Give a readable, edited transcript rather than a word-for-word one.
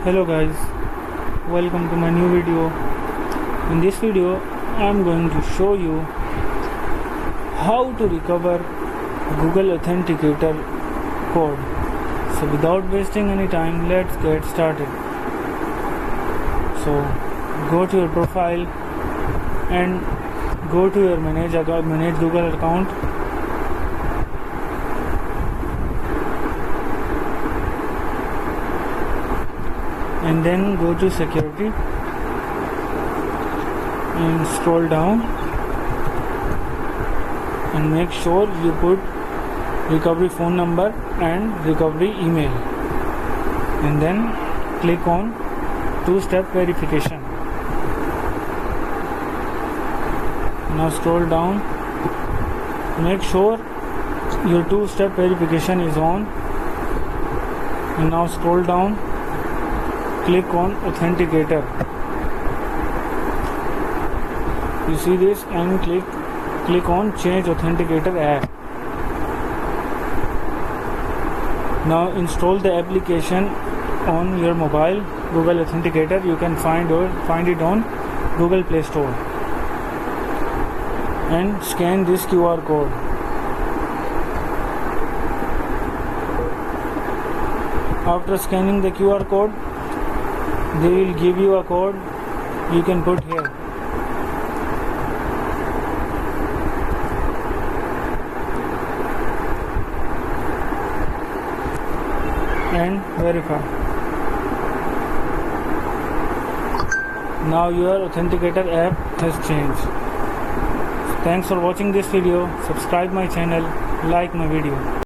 Hello guys, welcome to my new video. In this video I am going to show you how to recover Google Authenticator code. So without wasting any time, let's get started. So go to your profile and go to your manage Google account. And then go to security and scroll down and make sure you put recovery phone number and recovery email, and then click on two-step verification. Now scroll down, make sure your two-step verification is on, and now scroll down, click on Authenticator. You see this, and click on Change Authenticator app. Now install the application on your mobile, Google Authenticator. You can find it on Google Play Store, and scan this QR code. After scanning the QR code, they will give you a code you can put here. And verify. Now your Authenticator app has changed. Thanks for watching this video. Subscribe my channel, like my video.